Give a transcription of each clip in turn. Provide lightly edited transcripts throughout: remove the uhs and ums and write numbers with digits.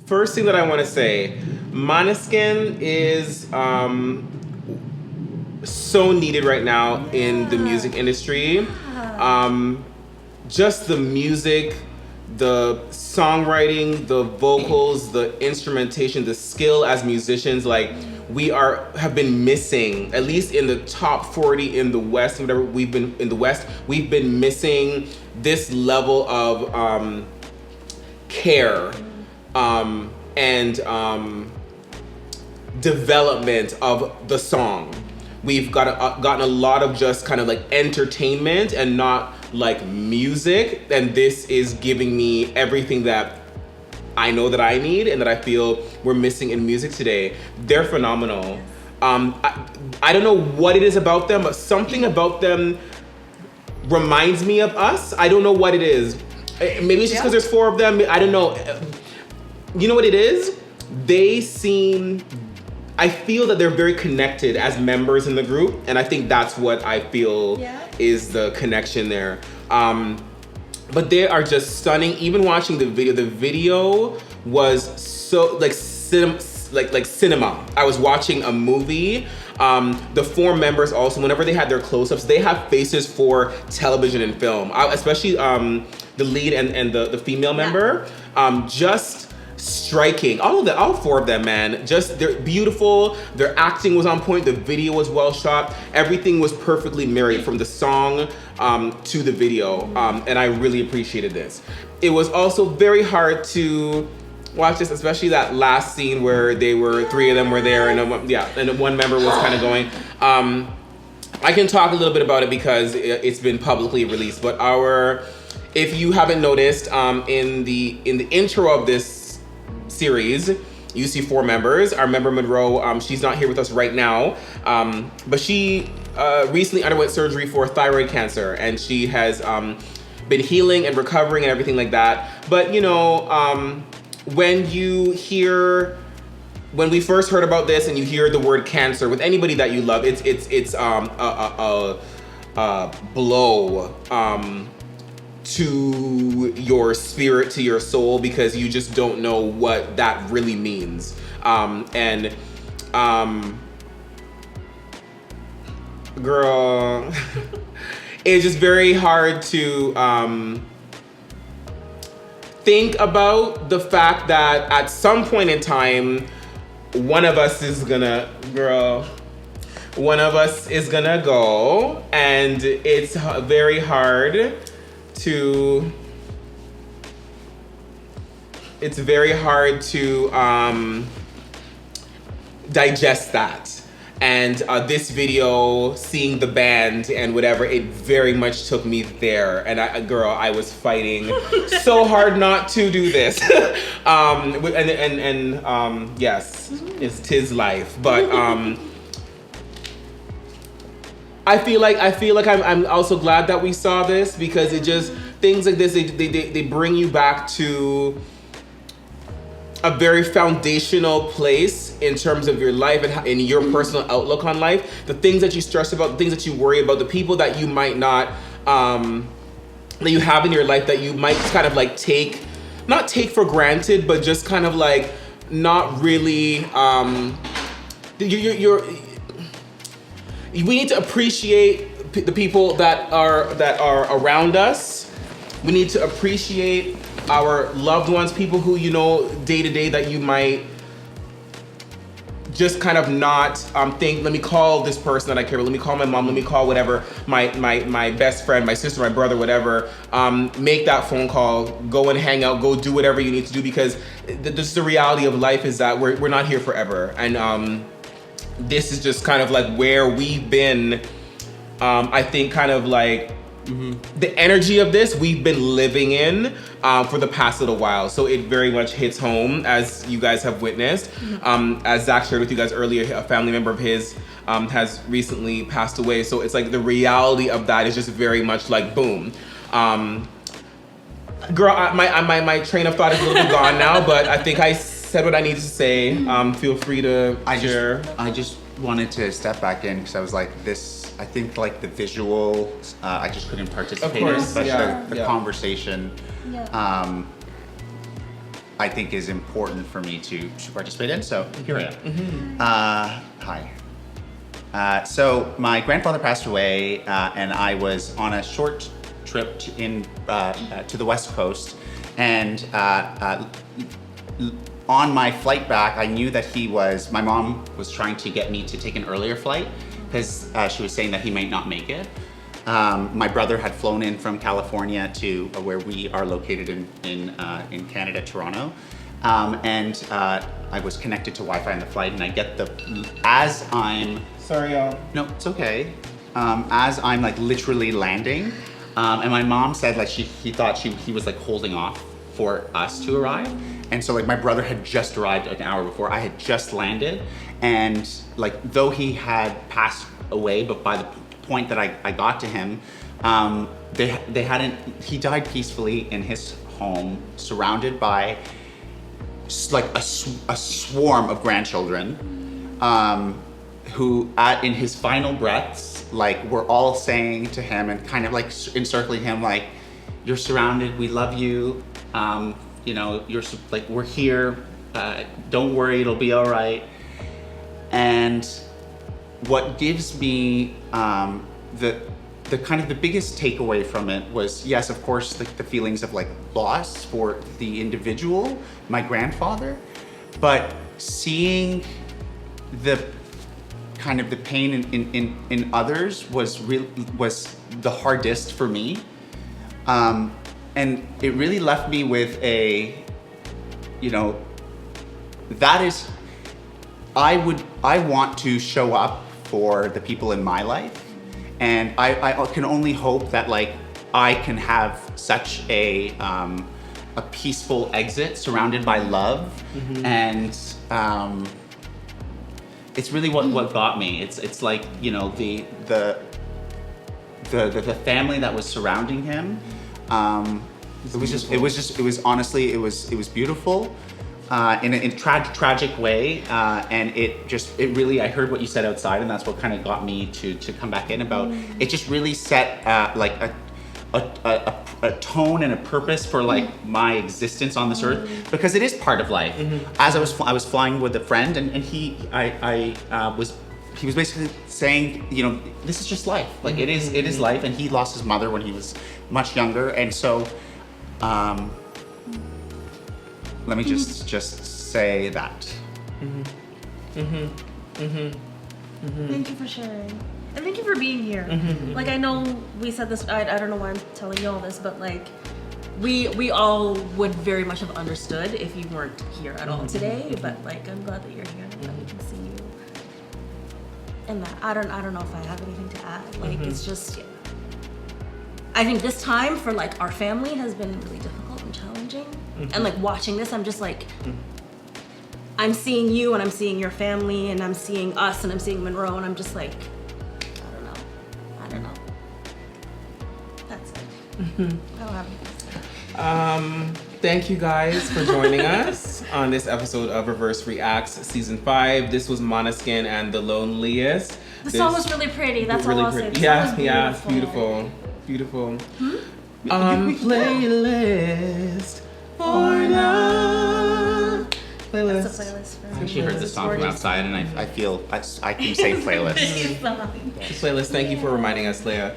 First thing that I want to say, Måneskin is so needed right now in the music industry. Just the music, the songwriting, the vocals, the instrumentation, the skill as musicians, like have been missing, at least in the top 40 in the West, whatever we've been in the West, we've been missing this level of care and development of the song. We've gotten a lot of just kind of like entertainment and not like music, and this is giving me everything that I know that I need and that I feel we're missing in music today. They're phenomenal. I don't know what it is about them, but something about them reminds me of us. I don't know what it is. Maybe it's just because there's 4 of them. I don't know. You know what it is? I feel that they're very connected as members in the group, and I think that's what I feel is the connection there. But they are just stunning. Even watching the video was so like cinema. I was watching a movie. The 4 members also, whenever they had their close-ups, they have faces for television and film. Especially the lead and the female member. Just striking. All 4 of them, man. Just, they're beautiful. Their acting was on point. The video was well shot. Everything was perfectly married from the song to the video. And I really appreciated this. It was also very hard to watch this, especially that last scene where 3 of them were there and one member was kind of going. I can talk a little bit about it because it's been publicly released, but if you haven't noticed, in the intro of this series, you see 4 members. Our member Monroe, she's not here with us right now, but she recently underwent surgery for thyroid cancer, and she has been healing and recovering and everything like that. But you know, when we first heard about this and you hear the word cancer with anybody that you love, it's a blow to your spirit, to your soul, because you just don't know what that really means. Girl, it's just very hard to think about the fact that at some point in time, one of us is gonna go, and it's very hard to digest that. And this video, seeing the band and whatever, it very much took me there. And I was fighting so hard not to do this. Yes, it's 'tis life. But I feel like I'm also glad that we saw this, because it just, things like this, they bring you back to a very foundational place in terms of your life and in your personal outlook on life. The things that you stress about, the things that you worry about, the people that you might not, that you have in your life that you might kind of like not take for granted, but just kind of like not really, we need to appreciate the people that are around us. We need to appreciate our loved ones, people who, you know, day to day that you might just kind of not think, let me call this person that I care about, let me call my mom, let me call whatever, my best friend, my sister, my brother, whatever. Make that phone call, go and hang out, go do whatever you need to do, because this is the reality of life, is that we're not here forever. And this is just kind of like where we've been, I think kind of like, the energy of this we've been living in for the past little while. So it very much hits home, as you guys have witnessed. As Zach shared with you guys earlier, a family member of his has recently passed away. So it's like the reality of that is just very much like boom. Girl, my train of thought is a little bit gone now, but I think I said what I needed to say. Feel free to share. I just wanted to step back in because I was like, I think like the visual, I just couldn't participate in, especially the conversation. I think is important for me to participate in. So here I am. Hi. So my grandfather passed away, and I was on a short trip to the West Coast, and on my flight back, I knew that my mom was trying to get me to take an earlier flight because she was saying that he might not make it. My brother had flown in from California to where we are located in Canada, Toronto. And I was connected to Wi-Fi on the flight, and I get Sorry, y'all. No, it's okay. As I'm like literally landing, and my mom said like he thought he was like holding off for us to arrive. And so like my brother had just arrived an hour before. I had just landed, and like though he had passed away, but by the point that I got to him, he died peacefully in his home, surrounded by like a swarm of grandchildren, who in his final breaths, like were all saying to him and kind of like encircling him, like, you're surrounded, we love you, you know, we're here, don't worry, it'll be all right. And what gives me the kind of the biggest takeaway from it was, yes, of course, the feelings of like loss for the individual, my grandfather, but seeing the kind of the pain in others was the hardest for me. And it really left me with a, you know, I want to show up for the people in my life. And I can only hope that like I can have such a peaceful exit surrounded by love. And it's really what got me. It's like, you know, the family that was surrounding it was honestly beautiful. In a tragic way, and it really, I heard what you said outside, and that's what kind of got me to come back in about, it just really set like a tone and a purpose for like my existence on this earth, because it is part of life. As I was flying with a friend, and he was basically saying, you know, this is just life, like it is life, and he lost his mother when he was much younger, and so let me just say that. Thank you for sharing. And thank you for being here. Like, I know we said this, I don't know why I'm telling you all this, but like, we all would very much have understood if you weren't here at all today, but like, I'm glad that you're here and I'm glad we can see you. And that, I don't know if I have anything to add. Like, it's just, I think this time for like our family has been really difficult and challenging. And like watching this, I'm just like, I'm seeing you and I'm seeing your family and I'm seeing us and I'm seeing Monroe, and I'm just like, I don't know. That's it. I don't have anything to say. Thank you guys for joining us on this episode of RiVerse Reacts Season 5. This was Måneskin and The Loneliest. The song was really pretty, that's really all I'll say. pretty. Yeah, beautiful. Playlist for now. Playlist. That's a playlist for I actually heard this song from outside, and I feel I can say playlist. Playlist. Thank you for reminding us, Leah.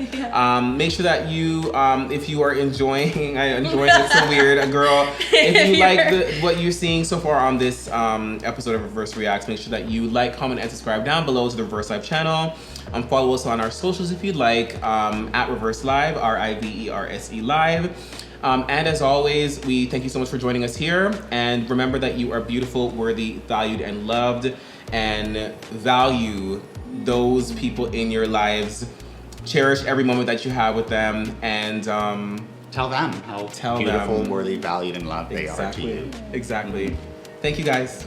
Make sure that you, if you are enjoying it so weird, girl. If you like what you're seeing so far on this episode of RiVerse Reacts, make sure that you like, comment, and subscribe down below to the RiVerse Live channel. Follow us on our socials if you'd like, at RiVerse Live, RiVerse Live. And as always, we thank you so much for joining us here. And remember that you are beautiful, worthy, valued, and loved. And value those people in your lives. Cherish every moment that you have with them. And tell them how beautiful, worthy, valued, and loved they are to you. Exactly. Thank you, guys.